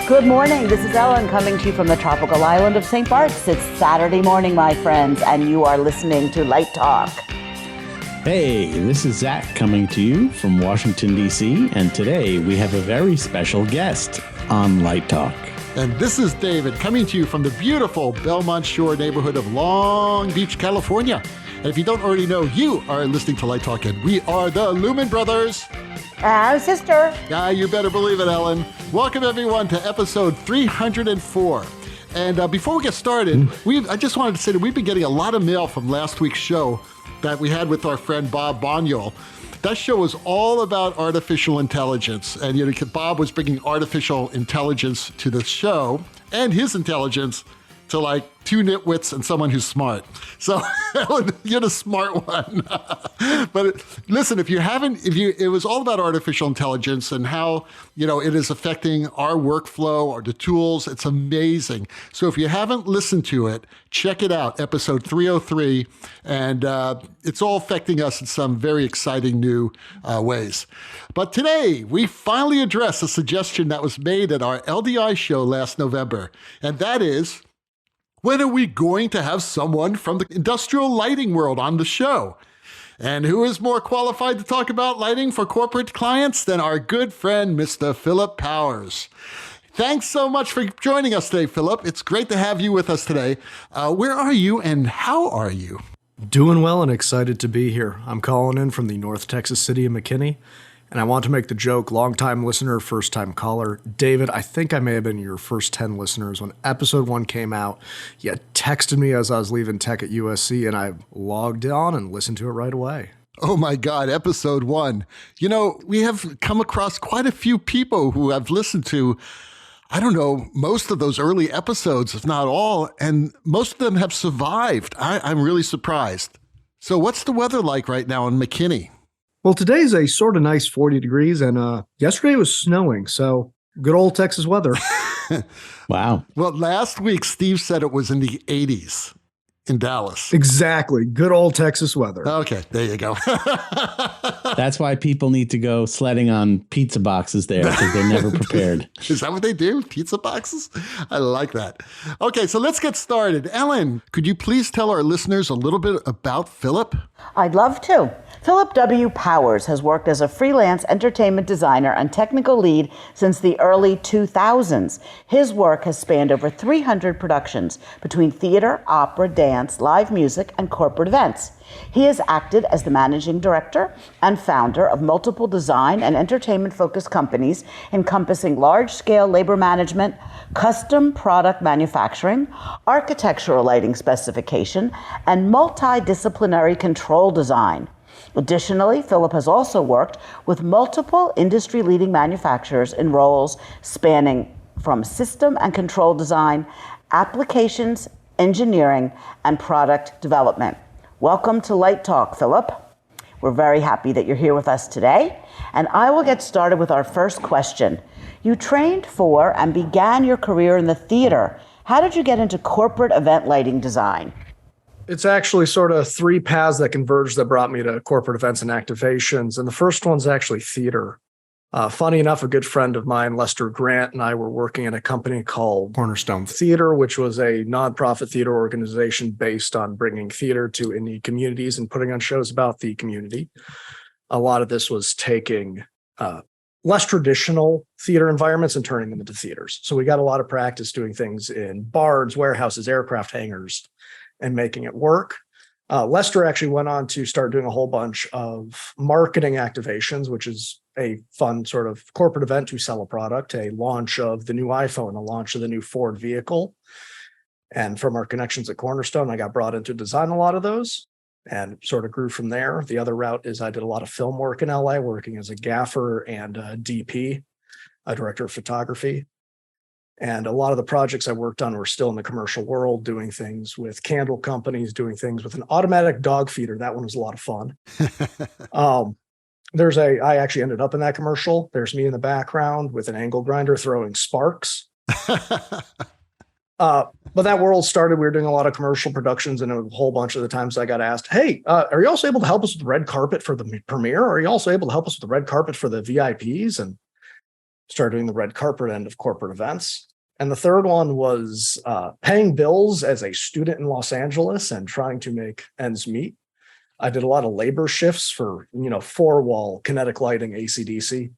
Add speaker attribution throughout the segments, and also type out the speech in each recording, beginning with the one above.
Speaker 1: Good morning. This is Ellen coming to you from the tropical island of St. Bart's. It's Saturday morning, my friends, and you are listening to Light Talk.
Speaker 2: Hey, this is Zach coming to you from Washington, D.C., and today we have a very special guest on Light Talk.
Speaker 3: And this is David coming to you from the beautiful Belmont Shore neighborhood of Long Beach, California. And if you don't already know, you are listening to Light Talk, and we are the Lumen Brothers.
Speaker 1: Our sister.
Speaker 3: Yeah, you better believe it, Ellen. Welcome, everyone, to episode 304. And before we get started, I just wanted to say that we've been getting a lot of mail from last week's show that we had with our friend Bob Bonyol. That show was all about artificial intelligence. And Bob was bringing artificial intelligence to the show and his intelligence to like two nitwits and someone who's smart. So you're the smart one. But listen, it was all about artificial intelligence and how, it is affecting our workflow or the tools. It's amazing. So if you haven't listened to it, check it out, episode 303. And it's all affecting us in some very exciting new ways. But today, we finally address a suggestion that was made at our LDI show last November. And that is, when are we going to have someone from the industrial lighting world on the show? And who is more qualified to talk about lighting for corporate clients than our good friend, Mr. Phillip Powers? Thanks so much for joining us today, Phillip. It's great to have you with us today. Where are you and how are you?
Speaker 4: Doing well and excited to be here. I'm calling in from the North Texas city of McKinney. And I want to make the joke, long-time listener, first-time caller. David, I think I may have been your first 10 listeners. When episode 1 came out, you texted me as I was leaving tech at USC, and I logged on and listened to it right away.
Speaker 3: Oh my God, episode 1. We have come across quite a few people who have listened to, most of those early episodes, if not all, and most of them have survived. I'm really surprised. So what's the weather like right now in McKinney?
Speaker 4: Well, today's a sort of nice 40 degrees, and yesterday was snowing, so good old Texas weather.
Speaker 2: Wow.
Speaker 3: Well, last week, Steve said it was in the 80s in Dallas.
Speaker 4: Exactly. Good old Texas weather.
Speaker 3: Okay, there you go.
Speaker 2: That's why people need to go sledding on pizza boxes there, because they're never prepared.
Speaker 3: Is that what they do? Pizza boxes? I like that. Okay, so let's get started. Ellen, could you please tell our listeners a little bit about Phillip?
Speaker 1: I'd love to. Phillip W. Powers has worked as a freelance entertainment designer and technical lead since the early 2000s. His work has spanned over 300 productions between theater, opera, dance, live music, and corporate events. He has acted as the managing director and founder of multiple design and entertainment-focused companies encompassing large-scale labor management, custom product manufacturing, architectural lighting specification, and multidisciplinary control design. Additionally, Phillip has also worked with multiple industry-leading manufacturers in roles spanning from system and control design, applications, engineering, and product development. Welcome to Light Talk, Phillip. We're very happy that you're here with us today, and I will get started with our first question. You trained for and began your career in the theater. How did you get into corporate event lighting design?
Speaker 4: It's actually sort of 3 paths that converged that brought me to corporate events and activations. And the first one's actually theater. Funny enough, a good friend of mine, Lester Grant, and I were working at a company called Cornerstone Theater, which was a nonprofit theater organization based on bringing theater to indie communities and putting on shows about the community. A lot of this was taking less traditional theater environments and turning them into theaters. So we got a lot of practice doing things in barns, warehouses, aircraft hangars, and making it work. Lester actually went on to start doing a whole bunch of marketing activations, which is a fun sort of corporate event to sell a product, a launch of the new iPhone, a launch of the new Ford vehicle. And from our connections at Cornerstone, I got brought in to design a lot of those and sort of grew from there. The other route is I did a lot of film work in LA, working as a gaffer and a DP, a director of photography. And a lot of the projects I worked on were still in the commercial world, doing things with candle companies, doing things with an automatic dog feeder. That one was a lot of fun. I actually ended up in that commercial. There's me in the background with an angle grinder throwing sparks. But that world started, we were doing a lot of commercial productions, and a whole bunch of the times I got asked, hey, are you also able to help us with the red carpet for the premiere? Are you also able to help us with the red carpet for the VIPs? And started doing the red carpet end of corporate events. And the third one was paying bills as a student in Los Angeles and trying to make ends meet. I did a lot of labor shifts for, four-wall kinetic lighting, AC/DC.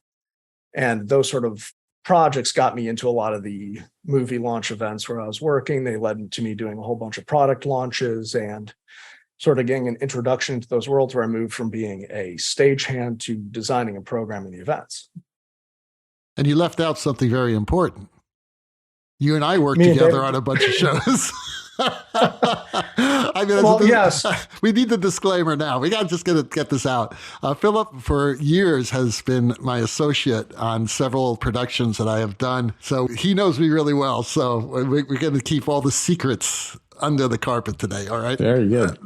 Speaker 4: And those sort of projects got me into a lot of the movie launch events where I was working. They led to me doing a whole bunch of product launches and sort of getting an introduction into those worlds where I moved from being a stagehand to designing and programming the events.
Speaker 3: And you left out something very important. You and I worked together on a bunch of shows.
Speaker 4: Yes.
Speaker 3: We need the disclaimer now. We got to just get this out. Phillip, for years, has been my associate on several productions that I have done. So he knows me really well. So we're going to keep all the secrets under the carpet today. All right.
Speaker 2: Very good.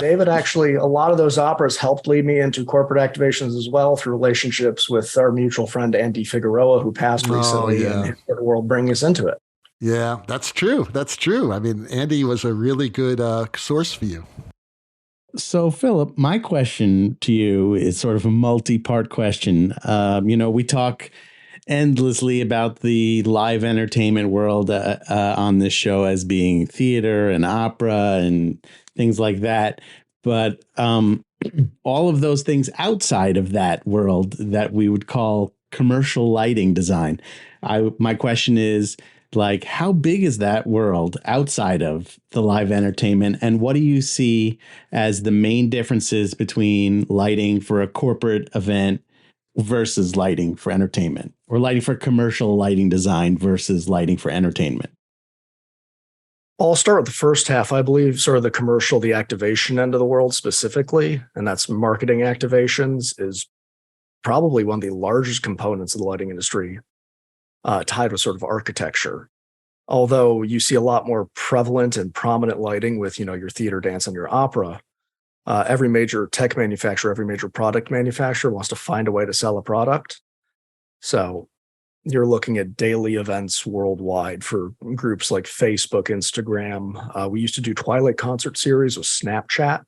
Speaker 4: David, actually, a lot of those operas helped lead me into corporate activations as well through relationships with our mutual friend, Andy Figueroa, who passed recently, and his world bringing us into it.
Speaker 3: Yeah, that's true. That's true. I mean, Andy was a really good source for you.
Speaker 2: So, Phillip, my question to you is sort of a multi-part question. We talk endlessly about the live entertainment world on this show as being theater and opera and things like that. But all of those things outside of that world that we would call commercial lighting design. My question is, how big is that world outside of the live entertainment? And what do you see as the main differences between lighting for a corporate event versus lighting for entertainment, or lighting for commercial lighting design versus lighting for entertainment?
Speaker 4: I'll start with the first half. I believe sort of the commercial, the activation end of the world specifically, and that's marketing activations, is probably one of the largest components of the lighting industry, tied with sort of architecture. Although you see a lot more prevalent and prominent lighting with, your theater, dance, and your opera, every major tech manufacturer, every major product manufacturer wants to find a way to sell a product. So you're looking at daily events worldwide for groups like Facebook, Instagram. We used to do Twilight concert series with Snapchat.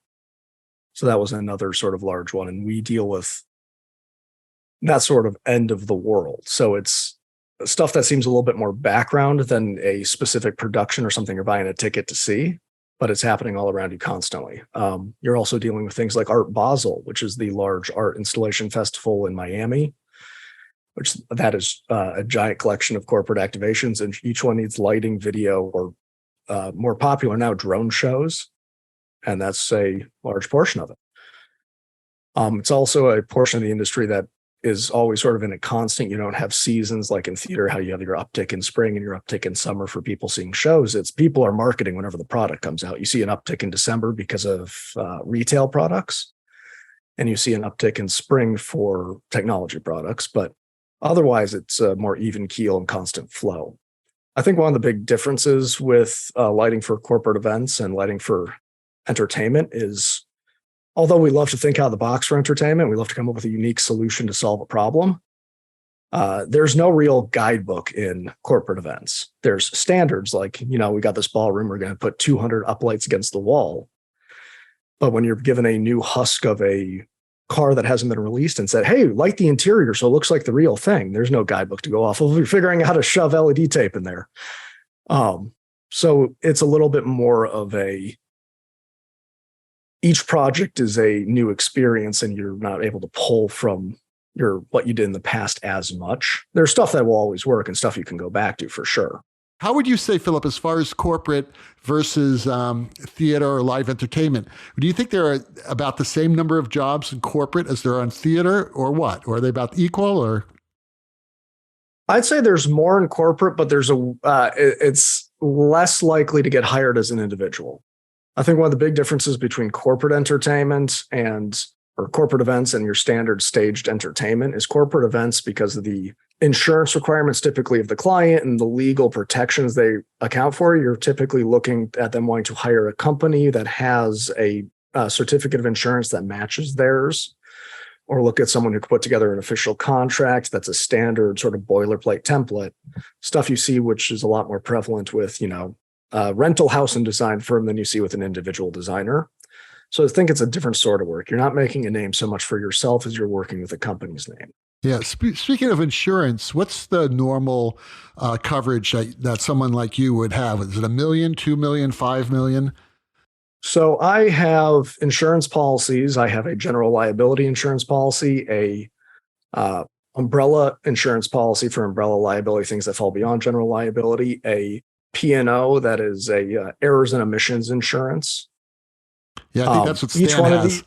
Speaker 4: So that was another sort of large one. And we deal with that sort of end of the world. So it's stuff that seems a little bit more background than a specific production or something you're buying a ticket to see, but it's happening all around you constantly. You're also dealing with things like Art Basel, which is the large art installation festival in Miami, which that is a giant collection of corporate activations, and each one needs lighting, video, or more popular now, drone shows. And that's a large portion of it. It's also a portion of the industry that is always sort of in a constant. You don't have seasons like in theater, how you have your uptick in spring and your uptick in summer for people seeing shows. It's people are marketing whenever the product comes out. You see an uptick in December because of retail products, and you see an uptick in spring for technology products. But otherwise, it's a more even keel and constant flow. I think one of the big differences with lighting for corporate events and lighting for entertainment is, although we love to think out of the box for entertainment, we love to come up with a unique solution to solve a problem. There's no real guidebook in corporate events. There's standards like, we got this ballroom, we're going to put 200 uplights against the wall. But when you're given a new husk of a car that hasn't been released and said, hey, light the interior so it looks like the real thing, there's no guidebook to go off of. You're figuring out how to shove LED tape in there. So it's a little bit more of each project is a new experience, and you're not able to pull from what you did in the past as much. There's stuff that will always work and stuff you can go back to for sure.
Speaker 3: How would you say, Phillip, as far as corporate versus theater or live entertainment, do you think there are about the same number of jobs in corporate as there are in theater, or what? Or are they about equal? Or
Speaker 4: I'd say there's more in corporate, but it's less likely to get hired as an individual. I think one of the big differences between corporate entertainment or corporate events and your standard staged entertainment is corporate events, because of the insurance requirements typically of the client and the legal protections they account for. You're typically looking at them wanting to hire a company that has a certificate of insurance that matches theirs, or look at someone who could put together an official contract that's a standard sort of boilerplate template, stuff you see, which is a lot more prevalent with, rental house and design firm than you see with an individual designer. So I think it's a different sort of work. You're not making a name so much for yourself as you're working with a company's name.
Speaker 3: Yeah. Speaking of insurance, what's the normal coverage that someone like you would have? Is it $1 million, 2 million, 5 million?
Speaker 4: So I have insurance policies. I have a general liability insurance policy, a umbrella insurance policy for umbrella liability, things that fall beyond general liability, a P&O that is a errors and omissions insurance.
Speaker 3: Yeah, I think that's what
Speaker 4: each
Speaker 3: Stan
Speaker 4: one
Speaker 3: has.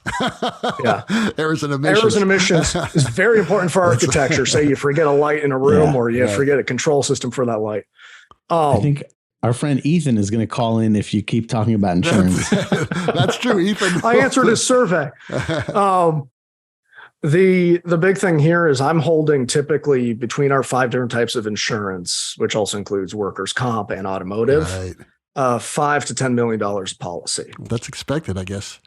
Speaker 4: Yeah.
Speaker 3: Errors and omissions.
Speaker 4: Errors and omissions is very important for architecture. Say you forget a light in a room, or you forget a control system for that light.
Speaker 2: I think our friend Ethan is going to call in if you keep talking about insurance.
Speaker 3: That's true, Ethan.
Speaker 4: I answered his survey. The big thing here is I'm holding typically between our 5 different types of insurance, which also includes workers' comp and automotive,
Speaker 3: Right.
Speaker 4: $5 to $10 million policy.
Speaker 3: That's expected, I guess.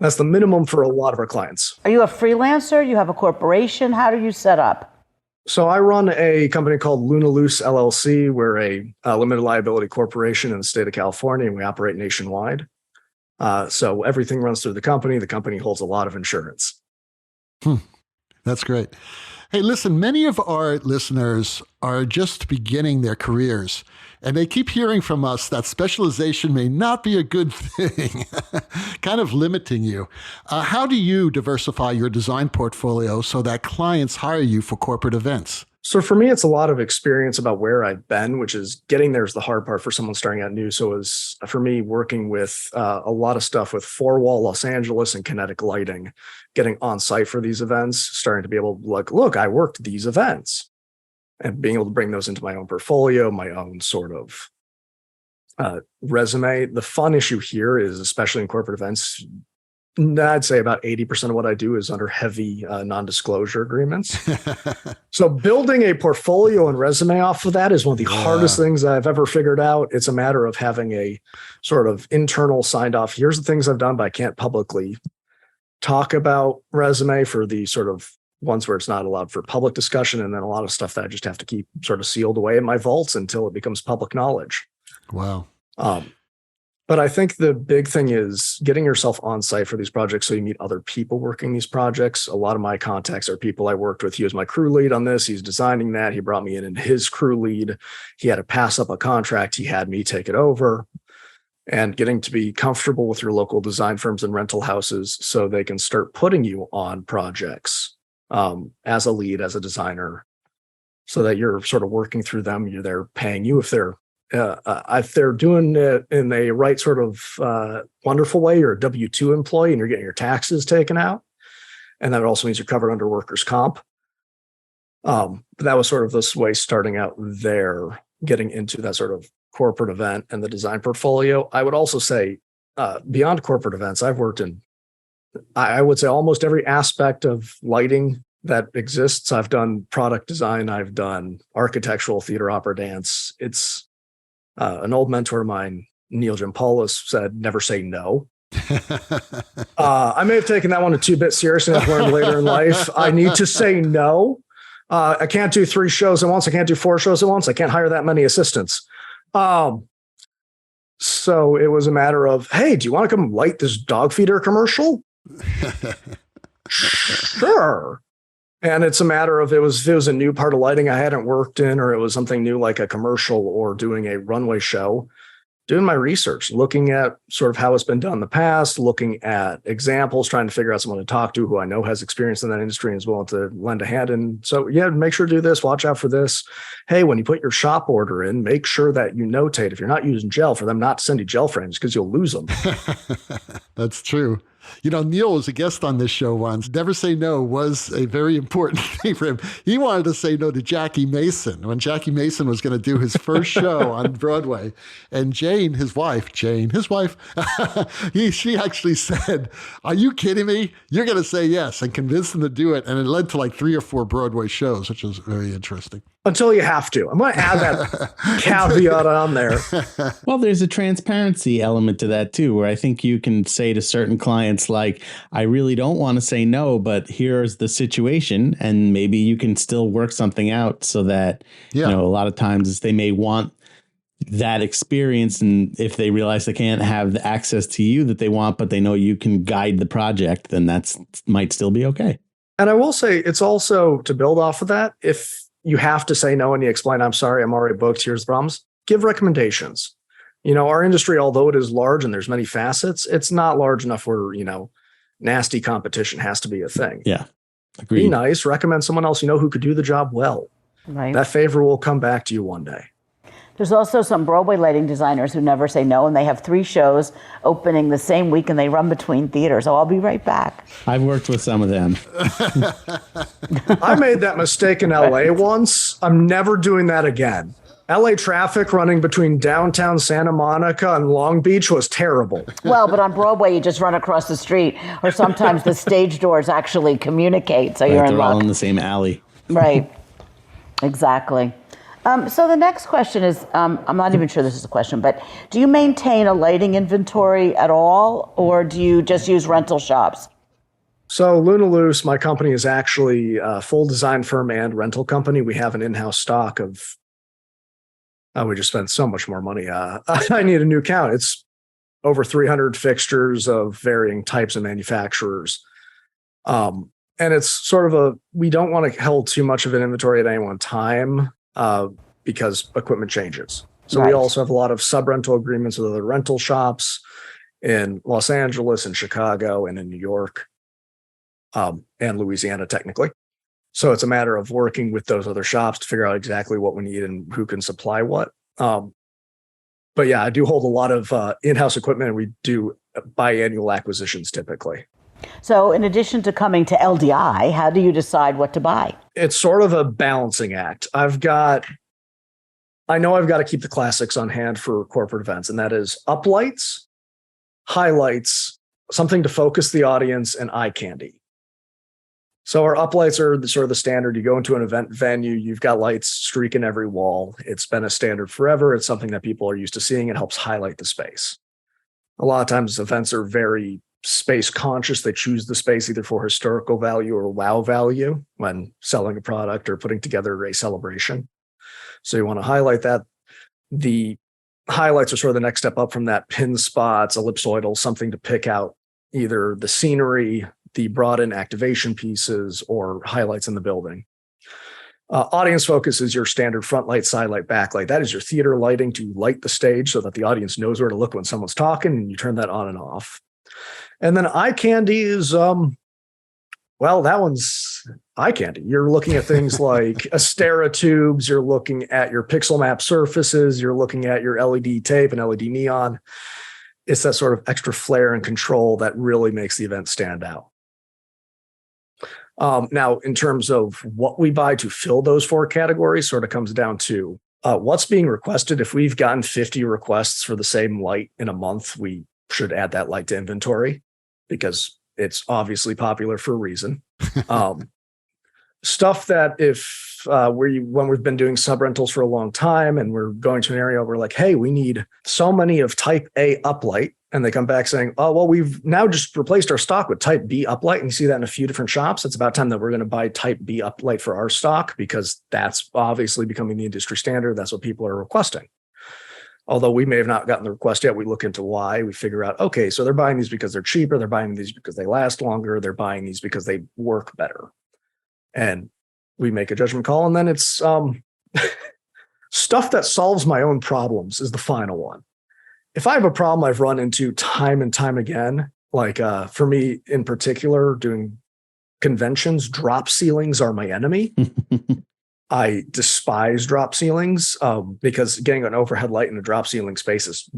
Speaker 4: That's the minimum for a lot of our clients.
Speaker 1: Are you a freelancer? You have a corporation? How do you set up?
Speaker 4: So I run a company called Luna Loose LLC. We're a limited liability corporation in the state of California, and we operate nationwide. So everything runs through the company. The company holds a lot of insurance.
Speaker 3: That's great. Hey, listen, many of our listeners are just beginning their careers, and they keep hearing from us that specialization may not be a good thing, kind of limiting you. How do you diversify your design portfolio so that clients hire you for corporate events?
Speaker 4: So for me, it's a lot of experience about where I've been, which is getting there is the hard part for someone starting out new. So it was for me working with a lot of stuff with 4-wall Los Angeles and kinetic lighting, getting on site for these events, starting to be able to look, I worked these events, and being able to bring those into my own portfolio, my own sort of resume. The fun issue here is, especially in corporate events, I'd say about 80% of what I do is under heavy non-disclosure agreements. So building a portfolio and resume off of that is one of the hardest things I've ever figured out. It's a matter of having a sort of internal signed off. Here's the things I've done, but I can't publicly talk about resume for the sort of ones where it's not allowed for public discussion. And then a lot of stuff that I just have to keep sort of sealed away in my vaults until it becomes public knowledge.
Speaker 3: Wow.
Speaker 4: But I think the big thing is getting yourself on site for these projects so you meet other people working these projects. A lot of my contacts are people I worked with. He was my crew lead on this. He's designing that. He brought me in his crew lead. He had to pass up a contract. He had me take it over. And getting to be comfortable with your local design firms and rental houses so they can start putting you on projects as a lead, as a designer, so that you're sort of working through them. They're paying you if they're doing it in a right sort of wonderful way. You're a W-2 employee and you're getting your taxes taken out. And that also means you're covered under workers' comp. But that was sort of this way starting out there, getting into that sort of corporate event and the design portfolio. I would also say beyond corporate events, I've worked in, I would say, almost every aspect of lighting that exists. I've done product design. I've done architectural, theater, opera, dance. It's an old mentor of mine, Neil Giampoulos, said, never say no. I may have taken that one a bit seriously. I've learned later in life, I need to say no. I can't do 3 shows at once. I can't do 4 shows at once. I can't hire that many assistants. So it was a matter of, hey, do you want to come light this dog feeder commercial? Sure. And it's a matter of, if it was a new part of lighting I hadn't worked in, or it was something new like a commercial or doing a runway show, doing my research, looking at sort of how it's been done in the past, looking at examples, trying to figure out someone to talk to who I know has experience in that industry and is willing to lend a hand. And so, yeah, make sure to do this, watch out for this. Hey, when you put your shop order in, make sure that you notate if you're not using gel for them not to send you gel frames because you'll lose them.
Speaker 3: That's true. You know, Neil was a guest on this show once. Never say no was a very important thing for him. He wanted to say no to Jackie Mason when Jackie Mason was going to do his first show on Broadway. And Jane, his wife, she actually said, are you kidding me? You're going to say yes, and convinced him to do it. And it led to like 3 or 4 Broadway shows, which was very interesting.
Speaker 4: Until you have to. I'm going to add that caveat on there.
Speaker 2: Well, there's a transparency element to that too, where I think you can say to certain clients, like, I really don't want to say no, but here's the situation. And maybe you can still work something out so that, you know, a lot of times they may want that experience. And if they realize they can't have the access to you that they want, but they know you can guide the project, then that's might still be okay.
Speaker 4: And I will say it's also to build off of that. If you have to say no and you explain, I'm sorry, I'm already booked, here's the problems, give recommendations. Our industry, although it is large and there's many facets, it's not large enough where, nasty competition has to be a thing.
Speaker 2: Yeah.
Speaker 4: Be
Speaker 2: Agreed.
Speaker 4: nice, recommend someone else who could do the job well.
Speaker 1: Right.
Speaker 4: That favor will come back to you one day.
Speaker 1: There's also some Broadway lighting designers who never say no, and they have 3 shows opening the same week, and they run between theaters. So I'll be right back.
Speaker 2: I've worked with some of them.
Speaker 4: I made that mistake in LA once. I'm never doing that again. LA traffic running between downtown Santa Monica and Long Beach was terrible.
Speaker 1: Well, but on Broadway, you just run across the street, or sometimes the stage doors actually communicate, so you're in
Speaker 2: They're
Speaker 1: luck.
Speaker 2: all in the same alley.
Speaker 1: Right. Exactly. So the next question is, I'm not even sure this is a question, but do you maintain a lighting inventory at all, or do you just use rental shops?
Speaker 4: So Luna Loose, my company, is actually a full design firm and rental company. We have an in-house stock of, we just spent so much more money. I need a new count. It's over 300 fixtures of varying types of manufacturers. And it's sort of we don't want to hold too much of an inventory at any one time. Because equipment changes. So
Speaker 1: Right.
Speaker 4: We also have a lot of sub-rental agreements with other rental shops in Los Angeles and Chicago and in New York, and Louisiana, technically. So it's a matter of working with those other shops to figure out exactly what we need and who can supply what. But yeah, I do hold a lot of in-house equipment, and we do biannual acquisitions typically.
Speaker 1: So in addition to coming to LDI, how do you decide what to buy?
Speaker 4: It's sort of a balancing act. I know I've got to keep the classics on hand for corporate events, and that is uplights, highlights, something to focus the audience, and eye candy. So our uplights are sort of the standard. You go into an event venue, you've got lights streaking every wall. It's been a standard forever. It's something that people are used to seeing. It helps highlight the space. A lot of times events are very space conscious. They choose the space either for historical value or wow value when selling a product or putting together a celebration. So you want to highlight that. The highlights are sort of the next step up from that: pin spots, ellipsoidal, something to pick out either the scenery, the brought in activation pieces, or highlights in the building. Audience focus is your standard front light, side light, back light. That is your theater lighting to light the stage so that the audience knows where to look when someone's talking, and you turn that on and off. And then eye candy is, that one's eye candy. You're looking at things like Astera tubes. You're looking at your pixel map surfaces. You're looking at your LED tape and LED neon. It's that sort of extra flair and control that really makes the event stand out. Now, in terms of what we buy to fill those 4 categories, sort of comes down to what's being requested. If we've gotten 50 requests for the same light in a month, we should add that light to inventory because it's obviously popular for a reason. Stuff that when we've been doing sub-rentals for a long time and we're going to an area, we're like, hey, we need so many of type A uplight. And they come back saying, oh, well, we've now just replaced our stock with type B uplight. And you see that in a few different shops. It's about time that we're going to buy type B uplight for our stock because that's obviously becoming the industry standard. That's what people are requesting. Although we may have not gotten the request yet, we look into why. We figure out, okay, so they're buying these because they're cheaper. They're buying these because they last longer. They're buying these because they work better. And we make a judgment call. And then it's stuff that solves my own problems is the final one. If I have a problem I've run into time and time again, like for me in particular, doing conventions, drop ceilings are my enemy. I despise drop ceilings because getting an overhead light in a drop ceiling space is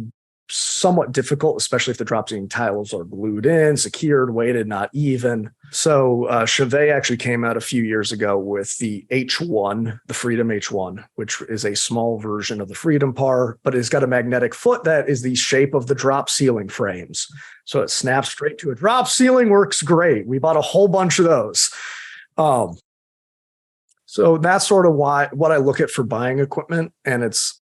Speaker 4: somewhat difficult, especially if the drop ceiling tiles are glued in, secured, weighted, not even. So Chevet actually came out a few years ago with the H1, the Freedom H1, which is a small version of the Freedom Par, but it's got a magnetic foot that is the shape of the drop ceiling frames. So it snaps straight to a drop ceiling, works great. We bought a whole bunch of those. So that's sort of what I look at for buying equipment. And it's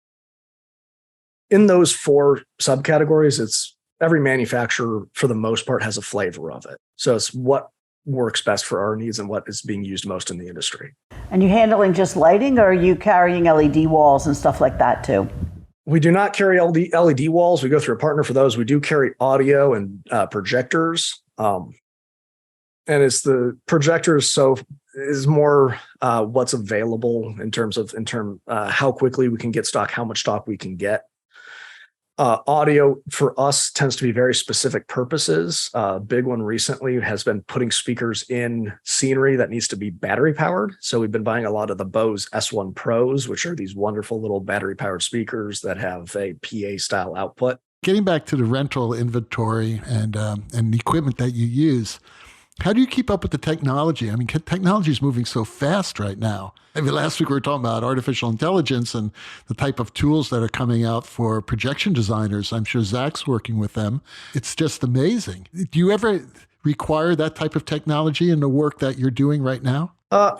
Speaker 4: in those 4 subcategories, it's every manufacturer for the most part has a flavor of it. So it's what works best for our needs and what is being used most in the industry.
Speaker 1: And you handling just lighting, or are you carrying LED walls and stuff like that too?
Speaker 4: We do not carry LED walls. We go through a partner for those. We do carry audio and projectors. And it's the projector is more what's available in terms of how quickly we can get stock, how much stock we can get. Audio for us tends to be very specific purposes. Big one recently has been putting speakers in scenery that needs to be battery powered. So we've been buying a lot of the Bose S1 Pros, which are these wonderful little battery powered speakers that have a PA style output.
Speaker 3: Getting back to the rental inventory and the equipment that you use, how do you keep up with the technology? I mean, technology is moving so fast right now. I mean, last week we were talking about artificial intelligence and the type of tools that are coming out for projection designers. I'm sure Zach's working with them. It's just amazing. Do you ever require that type of technology in the work that you're doing right now?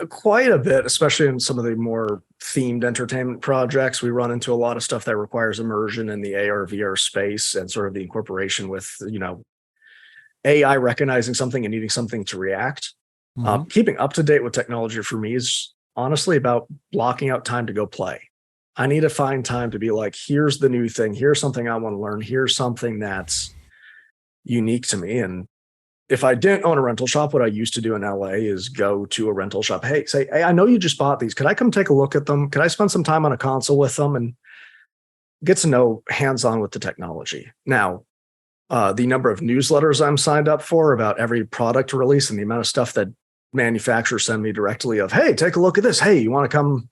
Speaker 4: Quite a bit, especially in some of the more themed entertainment projects. We run into a lot of stuff that requires immersion in the AR, VR space and sort of the incorporation with, AI recognizing something and needing something to react.
Speaker 3: Mm-hmm.
Speaker 4: Keeping up to date with technology for me is honestly about blocking out time to go play. I need to find time to be like, here's the new thing. Here's something I want to learn. Here's something that's unique to me. And if I didn't own a rental shop, what I used to do in LA is go to a rental shop. Hey, I know you just bought these. Could I come take a look at them? Could I spend some time on a console with them and get to know hands-on with the technology? Now, the number of newsletters I'm signed up for about every product release and the amount of stuff that manufacturers send me directly of, hey, take a look at this. Hey, you want to come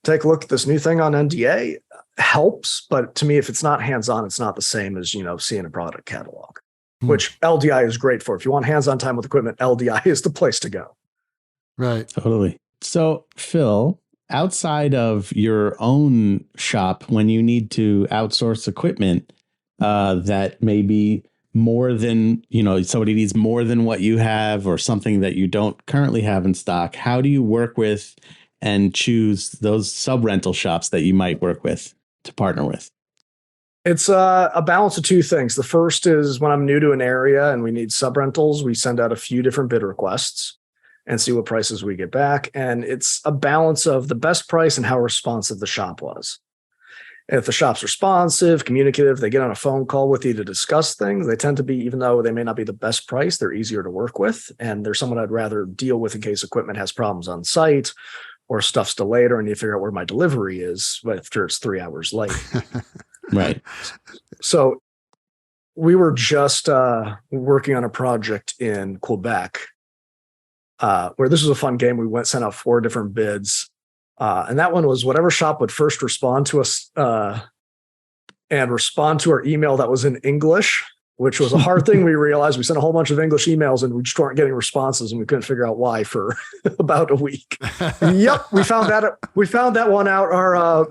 Speaker 4: take a look at this new thing on NDA? Helps. But to me, if it's not hands-on, it's not the same as, seeing a product catalog, which LDI is great for. If you want hands-on time with equipment, LDI is the place to go.
Speaker 3: Right.
Speaker 2: Totally. So, Phil, outside of your own shop, when you need to outsource equipment, that may be more than, somebody needs more than what you have or something that you don't currently have in stock. How do you work with and choose those sub-rental shops that you might work with to partner with?
Speaker 4: It's a balance of two things. The first is when I'm new to an area and we need sub-rentals, we send out a few different bid requests and see what prices we get back. And it's a balance of the best price and how responsive the shop was. If the shop's responsive, communicative, they get on a phone call with you to discuss things, they tend to be, even though they may not be the best price, they're easier to work with. And they're someone I'd rather deal with in case equipment has problems on site or stuff's delayed or I need to figure out where my delivery is after it's 3 hours late.
Speaker 2: Right.
Speaker 4: So we were just working on a project in Quebec where this was a fun game. We sent out 4 different bids. And that one was whatever shop would first respond to us and respond to our email that was in English, which was a hard thing. We realized we sent a whole bunch of English emails and we just weren't getting responses and we couldn't figure out why for about a week. Yep. We found that one out.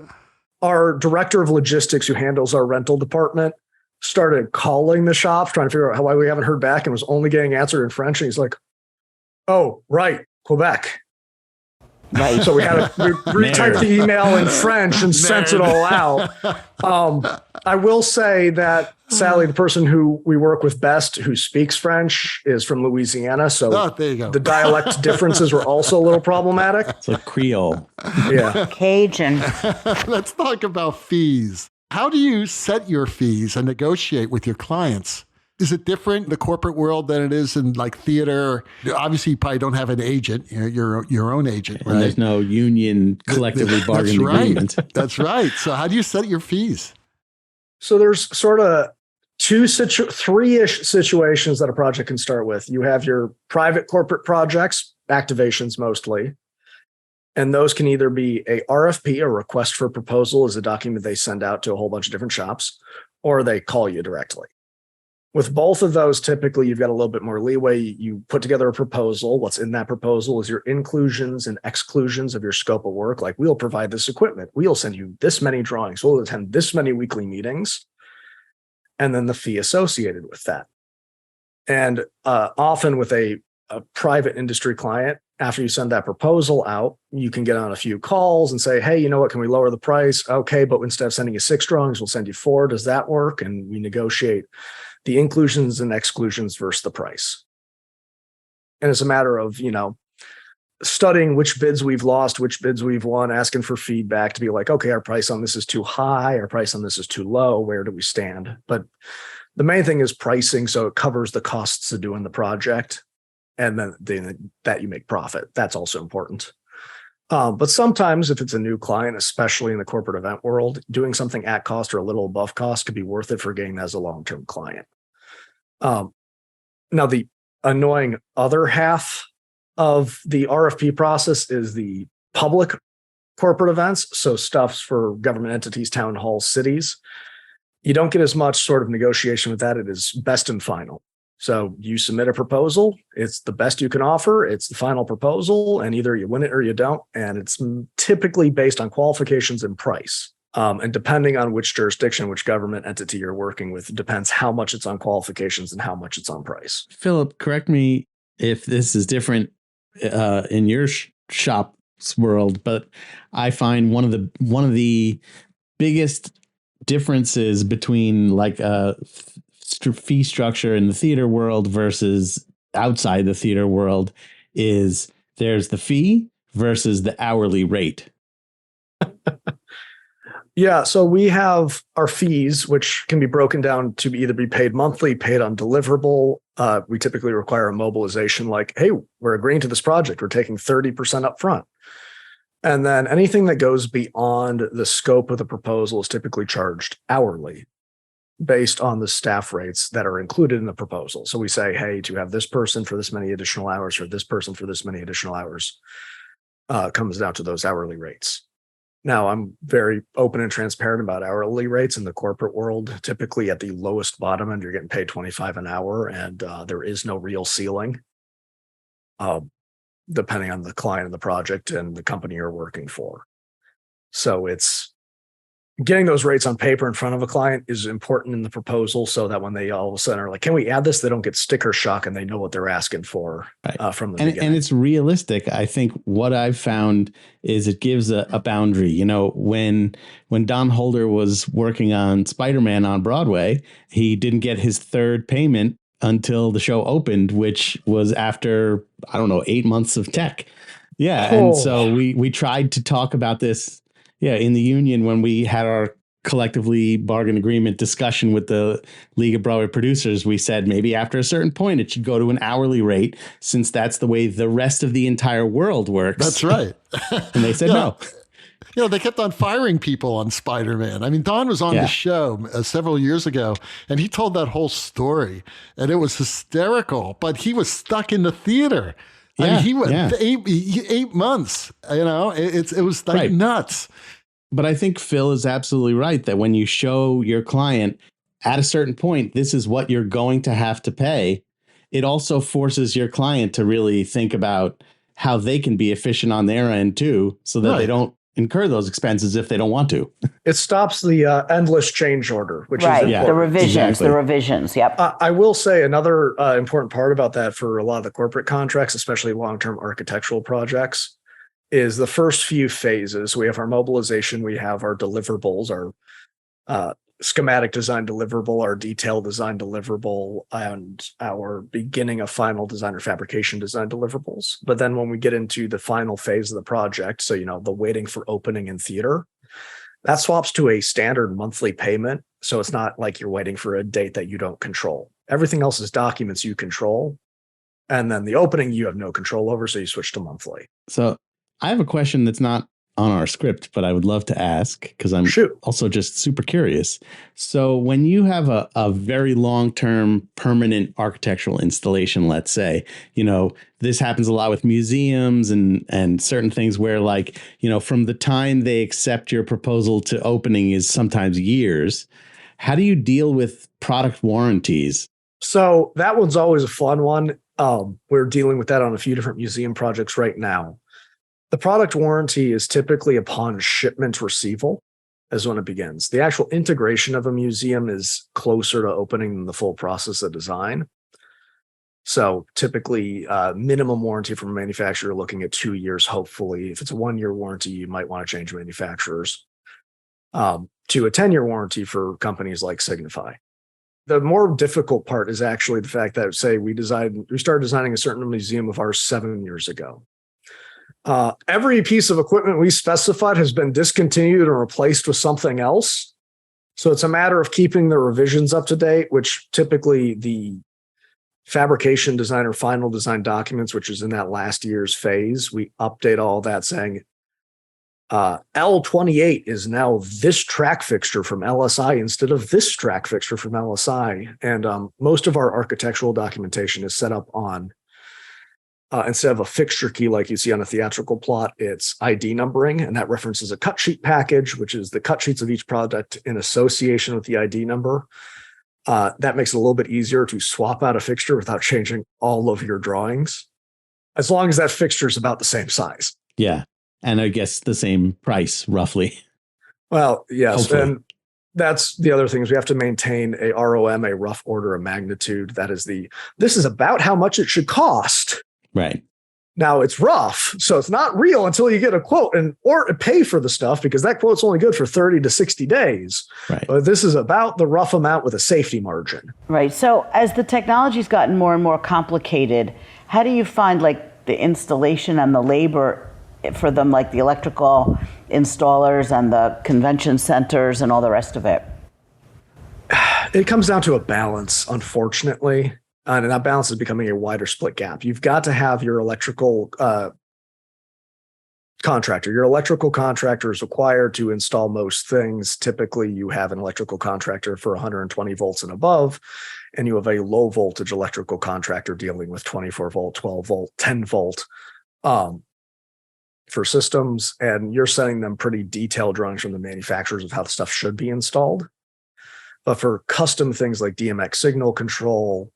Speaker 4: Our director of logistics who handles our rental department started calling the shops, trying to figure out why we haven't heard back and was only getting answered in French. And he's like, oh, right, Quebec. Right. So we retyped the email in French and sent it all out. I will say that Sally, the person who we work with best, who speaks French, is from Louisiana. So
Speaker 3: there you go.
Speaker 4: The dialect differences were also a little problematic.
Speaker 2: It's like Creole.
Speaker 4: Yeah.
Speaker 1: Cajun.
Speaker 3: Let's talk about fees. How do you set your fees and negotiate with your clients? Is it different in the corporate world than it is in like theater? Obviously, you probably don't have an agent. You're your own agent, right?
Speaker 2: And there's no union collectively bargained agreement.
Speaker 3: That's right. So how do you set your fees?
Speaker 4: So there's sort of three-ish situations that a project can start with. You have your private corporate projects, activations mostly. And those can either be a RFP, a request for proposal, is a document they send out to a whole bunch of different shops, or they call you directly. With both of those, typically, you've got a little bit more leeway. You put together a proposal. What's in that proposal is your inclusions and exclusions of your scope of work. Like, we'll provide this equipment. We'll send you this many drawings. We'll attend this many weekly meetings. And then the fee associated with that. And often with a private industry client, after you send that proposal out, you can get on a few calls and say, hey, you know what, can we lower the price? Okay, but instead of sending you 6 drawings, we'll send you 4. Does that work? And we negotiate the inclusions and exclusions versus the price. And it's a matter of, studying which bids we've lost, which bids we've won, asking for feedback to be like, okay, our price on this is too high, our price on this is too low, where do we stand? But the main thing is pricing, so it covers the costs of doing the project. and then that you make profit. That's also important. But sometimes if it's a new client, especially in the corporate event world, doing something at cost or a little above cost could be worth it for getting as a long-term client. Now, the annoying other half of the RFP process is the public corporate events. So stuffs for government entities, town halls, cities. You don't get as much sort of negotiation with that. It is best and final. So you submit a proposal, it's the best you can offer, it's the final proposal, and either you win it or you don't. And it's typically based on qualifications and price. And depending on which jurisdiction, which government entity you're working with, depends how much it's on qualifications and how much it's on price.
Speaker 2: Phillip, correct me if this is different in your shop's world, but I find one of the biggest differences between like a fee structure in the theater world versus outside the theater world is there's the fee versus the hourly rate.
Speaker 4: Yeah, so we have our fees, which can be broken down to either be paid monthly, paid on deliverable. We typically require a mobilization like, hey, we're agreeing to this project. We're taking 30% up front. And then anything that goes beyond the scope of the proposal is typically charged hourly based on the staff rates that are included in the proposal. So we say, hey, to have this person for this many additional hours or this person for this many additional hours comes down to those hourly rates. Now, I'm very open and transparent about hourly rates in the corporate world. Typically at the lowest bottom end, you're getting paid $25 an hour, and there is no real ceiling, depending on the client and the project and the company you're working for. So it's getting those rates on paper in front of a client is important in the proposal so that when they all of a sudden are like, can we add this? They don't get sticker shock and they know what they're asking for from the beginning.
Speaker 2: And it's realistic. I think what I've found is it gives a boundary. You know, when Don Holder was working on Spider-Man on Broadway, he didn't get his third payment until the show opened, which was after, 8 months of tech. Yeah. And so we tried to talk about this in the union when we had our collectively bargain agreement discussion with the League of Broadway Producers. We said maybe after a certain point it should go to an hourly rate, since that's the way the rest of the entire world works.
Speaker 3: That's right.
Speaker 2: And they said no.
Speaker 3: They kept on firing people on Spider-Man. I mean, Don was on the show several years ago, and he told that whole story, and it was hysterical, but he was stuck in the theater. I mean, he went 8 months, it was like nuts.
Speaker 2: But I think Phil is absolutely right that when you show your client at a certain point, this is what you're going to have to pay, it also forces your client to really think about how they can be efficient on their end too, so that they don't incur those expenses if they don't want to.
Speaker 4: It stops the endless change order, which is important.
Speaker 1: The revisions. Yep.
Speaker 4: I will say another important part about that for a lot of the corporate contracts, especially long-term architectural projects, is the first few phases. We have our mobilization, we have our deliverables, our schematic design deliverable, our detailed design deliverable, and our beginning of final design or fabrication design deliverables. But then when we get into the final phase of the project, so, the waiting for opening in theater, that swaps to a standard monthly payment. So it's not like you're waiting for a date that you don't control. Everything else is documents you control. And then the opening you have no control over, so you switch to monthly.
Speaker 2: So I have a question that's not on our script, but I would love to ask because I'm also just super curious. So when you have a very long-term permanent architectural installation, let's say, this happens a lot with museums and certain things where from the time they accept your proposal to opening is sometimes years. How do you deal with product warranties?
Speaker 4: So that one's always a fun one. We're dealing with that on a few different museum projects right now. The product warranty is typically upon shipment receival is when it begins. The actual integration of a museum is closer to opening than the full process of design. So typically minimum warranty from a manufacturer, looking at 2 years, hopefully. If it's a 1-year warranty, you might want to change manufacturers to a 10-year warranty for companies like Signify. The more difficult part is actually the fact that, say, we started designing a certain museum of ours 7 years ago. Every piece of equipment we specified has been discontinued and replaced with something else. So it's a matter of keeping the revisions up to date, which typically the fabrication design or final design documents, which is in that last year's phase, we update all that saying L28 is now this track fixture from LSI instead of this track fixture from LSI. And most of our architectural documentation is set up on, instead of a fixture key like you see on a theatrical plot, it's ID numbering, and that references a cut sheet package, which is the cut sheets of each product in association with the ID number. That makes it a little bit easier to swap out a fixture without changing all of your drawings, as long as that fixture is about the same size.
Speaker 2: Yeah. And I guess the same price, roughly.
Speaker 4: Well, yes.
Speaker 2: Hopefully.
Speaker 4: And that's the other thing is we have to maintain a ROM, a rough order of magnitude. That is this is about how much it should cost.
Speaker 2: Right.
Speaker 4: Now it's rough, so it's not real until you get a quote or pay for the stuff, because that quote's only good for 30 to 60 days.
Speaker 2: Right.
Speaker 4: But this is about the rough amount with a safety margin.
Speaker 1: Right. So as the technology's gotten more and more complicated, how do you find like the installation and the labor for them, like the electrical installers and the convention centers and all the rest of it?
Speaker 4: It comes down to a balance, unfortunately. And that balance is becoming a wider split gap. You've got to have your electrical contractor. Your electrical contractor is required to install most things. Typically, you have an electrical contractor for 120 volts and above, and you have a low voltage electrical contractor dealing with 24 volt, 12 volt, 10 volt for systems. And you're sending them pretty detailed drawings from the manufacturers of how the stuff should be installed. But for custom things like DMX signal control,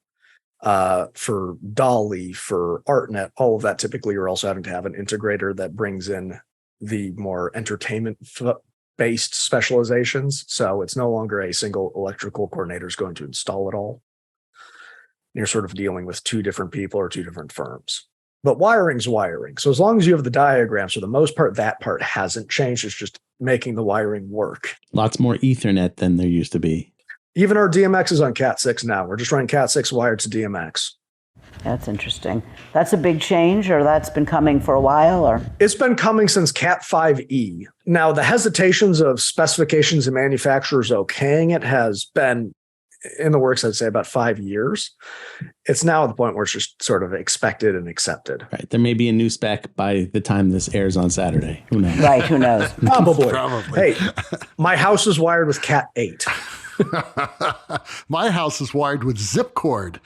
Speaker 4: for Dolly, for ArtNet, all of that, typically you're also having to have an integrator that brings in the more entertainment-based specializations. So it's no longer a single electrical coordinator is going to install it all. You're sort of dealing with two different people or two different firms. But wiring's wiring. So as long as you have the diagrams, for the most part, that part hasn't changed. It's just making the wiring work.
Speaker 2: Lots more Ethernet than there used to be.
Speaker 4: Even our DMX is on Cat 6 now. We're just running Cat 6 wired to DMX.
Speaker 1: That's interesting. That's a big change, or that's been coming for a while, or?
Speaker 4: It's been coming since Cat 5e. Now, the hesitations of specifications and manufacturers okaying it has been in the works, I'd say, about 5 years. It's now at the point where it's just sort of expected and accepted.
Speaker 2: Right. There may be a new spec by the time this airs on Saturday. Who knows?
Speaker 1: Right, who knows?
Speaker 4: Probably.
Speaker 3: Probably.
Speaker 4: Hey, my house is wired with Cat 8.
Speaker 3: My house is wired with zip cord.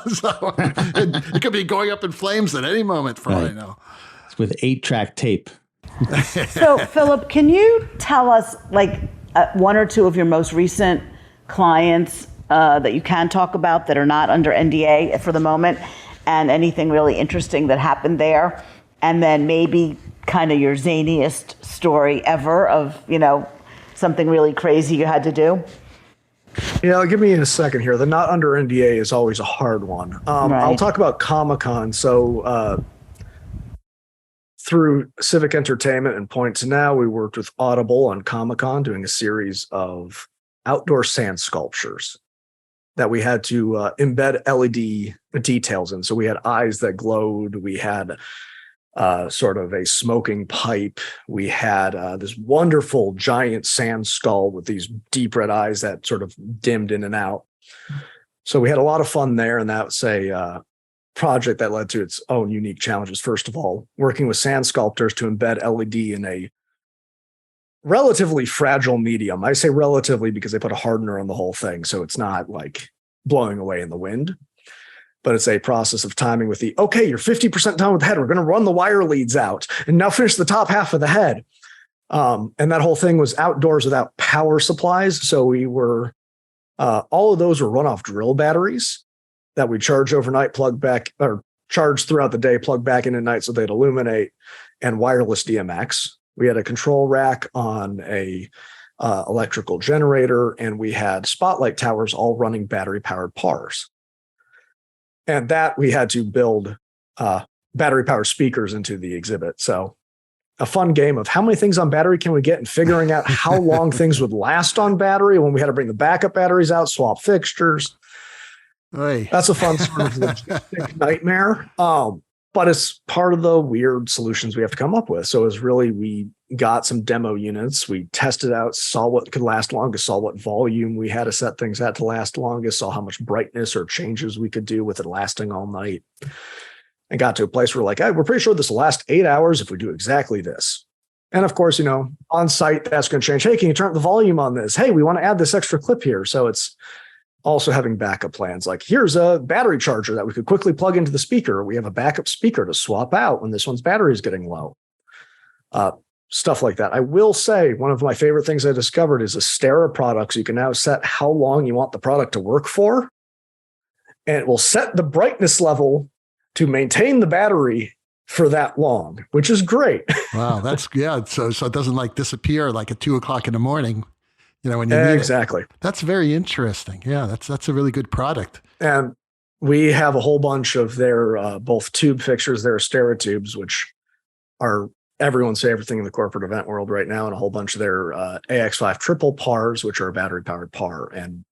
Speaker 3: So it could be going up in flames at any moment for all I know.
Speaker 2: It's with 8-track tape.
Speaker 1: So, Phillip, can you tell us like one or two of your most recent clients that you can talk about that are not under NDA for the moment, and anything really interesting that happened there? And then maybe kind of your zaniest story ever of, something really crazy you had to do?
Speaker 4: Yeah, give me a second here. The not under NDA is always a hard one.
Speaker 1: Right.
Speaker 4: I'll talk about Comic-Con. So through Civic Entertainment and Point to Now, we worked with Audible on Comic-Con doing a series of outdoor sand sculptures that we had to embed LED details in. So we had eyes that glowed. We had sort of a smoking pipe. We had this wonderful giant sand skull with these deep red eyes that sort of dimmed in and out. So we had a lot of fun there, and that was a project that led to its own unique challenges. First of all, working with sand sculptors to embed LED in a relatively fragile medium. I say relatively because they put a hardener on the whole thing, so it's not like blowing away in the wind. But it's a process of timing with okay, you're 50% done with the head. We're going to run the wire leads out and now finish the top half of the head. And that whole thing was outdoors without power supplies. So we were, all of those were runoff drill batteries that we charge overnight, plug back, or charge throughout the day, plug back in at night so they'd illuminate, and wireless DMX. We had a control rack on a electrical generator, and we had spotlight towers all running battery powered PARs. And that we had to build battery powered speakers into the exhibit. So a fun game of how many things on battery can we get, and figuring out how long things would last on battery when we had to bring the backup batteries out, swap fixtures.
Speaker 3: Oy.
Speaker 4: That's a fun sort of logistic nightmare. but it's part of the weird solutions we have to come up with. So it was really, we got some demo units, we tested out, saw what could last longest, saw what volume we had to set things at to last longest, saw how much brightness or changes we could do with it lasting all night, and got to a place where we're like, hey, we're pretty sure this will last 8 hours if we do exactly this. And of course, on site, that's going to change. Hey, can you turn up the volume on this? Hey, we want to add this extra clip here. So it's also having backup plans. Like, here's a battery charger that we could quickly plug into the speaker. We have a backup speaker to swap out when this one's battery is getting low. Stuff like that. I will say one of my favorite things I discovered is Astera products. You can now set how long you want the product to work for, and it will set the brightness level to maintain the battery for that long, which is great.
Speaker 3: Wow, that's So it doesn't disappear like at 2:00 in the morning. When you need
Speaker 4: exactly.
Speaker 3: It. That's very interesting. Yeah, that's a really good product.
Speaker 4: And we have a whole bunch of their both tube fixtures, their Astera tubes, which are everyone's favorite thing in the corporate event world right now, and a whole bunch of their AX5 triple PARs, which are a battery-powered PAR. And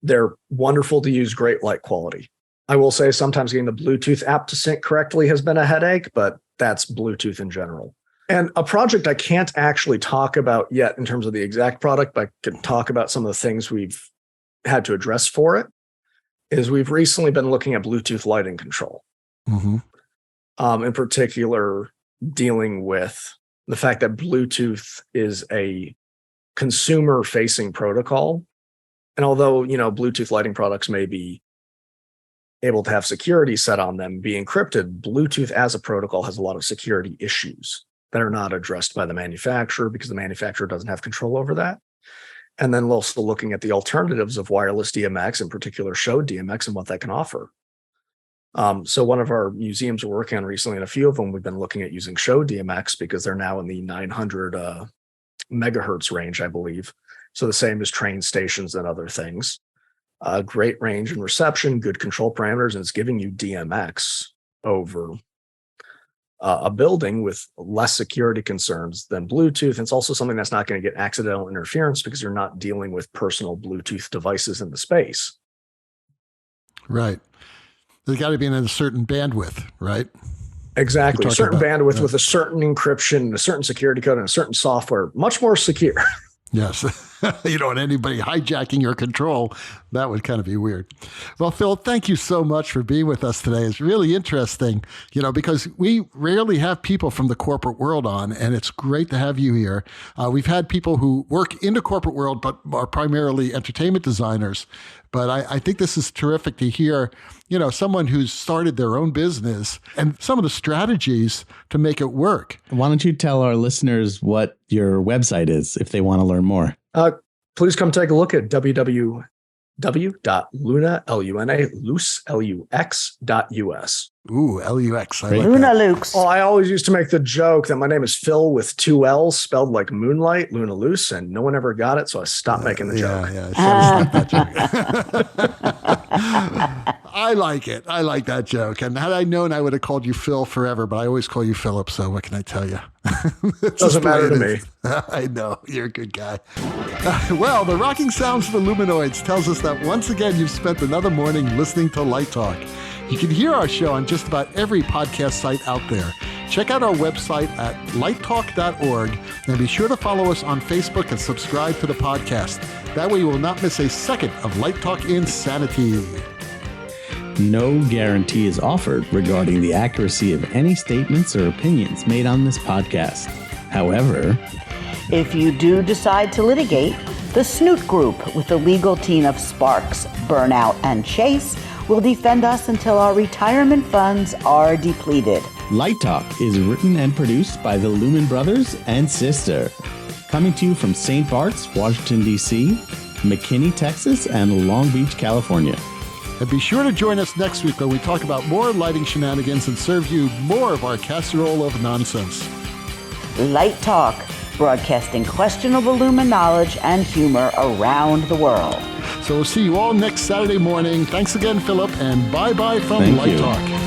Speaker 4: they're wonderful to use, great light quality. I will say sometimes getting the Bluetooth app to sync correctly has been a headache, but that's Bluetooth in general. And a project I can't actually talk about yet in terms of the exact product, but I can talk about some of the things we've had to address for it, is we've recently been looking at Bluetooth lighting control. Mm-hmm. In particular, dealing with the fact that Bluetooth is a consumer-facing protocol. And although, Bluetooth lighting products may be able to have security set on them, be encrypted, Bluetooth as a protocol has a lot of security issues that are not addressed by the manufacturer because the manufacturer doesn't have control over that. And then also looking at the alternatives of wireless DMX, in particular show DMX, and what that can offer. So one of our museums we're working on recently, and a few of them, we've been looking at using show DMX because they're now in the 900 megahertz range, I believe. So the same as train stations and other things. Great range and reception, good control parameters, and it's giving you DMX over a building with less security concerns than Bluetooth. And it's also something that's not going to get accidental interference because you're not dealing with personal Bluetooth devices in the space.
Speaker 3: Right. They got to be in a certain bandwidth, right?
Speaker 4: Exactly. A certain bandwidth with a certain encryption, a certain security code, and a certain software, much more secure.
Speaker 3: Yes. You don't want anybody hijacking your control. That would kind of be weird. Well, Phil, thank you so much for being with us today. It's really interesting, because we rarely have people from the corporate world on, and it's great to have you here. We've had people who work in the corporate world, but are primarily entertainment designers. But I think this is terrific to hear, someone who's started their own business and some of the strategies to make it work.
Speaker 2: Why don't you tell our listeners what your website is if they want to learn more?
Speaker 4: Please come take a look at www.lunalux.us.
Speaker 3: Ooh, LUX. I like
Speaker 1: Luna
Speaker 3: that.
Speaker 1: Lux.
Speaker 4: Oh, I always used to make the joke that my name is Phil with 2 L's spelled like moonlight, Luna Luce, and no one ever got it, so I stopped making the joke.
Speaker 3: Yeah, I like it. I like that joke. And had I known, I would have called you Phil forever, but I always call you Philip, so what can I tell you?
Speaker 4: Doesn't matter to me.
Speaker 3: I know. You're a good guy. Well, the rocking sounds of the Luminoids tells us that once again, you've spent another morning listening to Light Talk. You can hear our show on just about every podcast site out there. Check out our website at lighttalk.org and be sure to follow us on Facebook and subscribe to the podcast. That way you will not miss a second of Light Talk insanity.
Speaker 2: No guarantee is offered regarding the accuracy of any statements or opinions made on this podcast. However,
Speaker 1: if you do decide to litigate, the Snoot Group, with the legal team of Sparks, Burnout, and Chase, will defend us until our retirement funds are depleted.
Speaker 2: Light Talk is written and produced by the Lumen Brothers and Sister. Coming to you from St. Bart's, Washington, D.C., McKinney, Texas, and Long Beach, California.
Speaker 3: And be sure to join us next week when we talk about more lighting shenanigans and serve you more of our casserole of nonsense.
Speaker 1: Light Talk, broadcasting questionable Lumen knowledge and humor around the world.
Speaker 3: So we'll see you all next Saturday morning. Thanks again, Philip, and bye-bye from
Speaker 2: Thank
Speaker 3: Light
Speaker 2: you.
Speaker 3: Talk.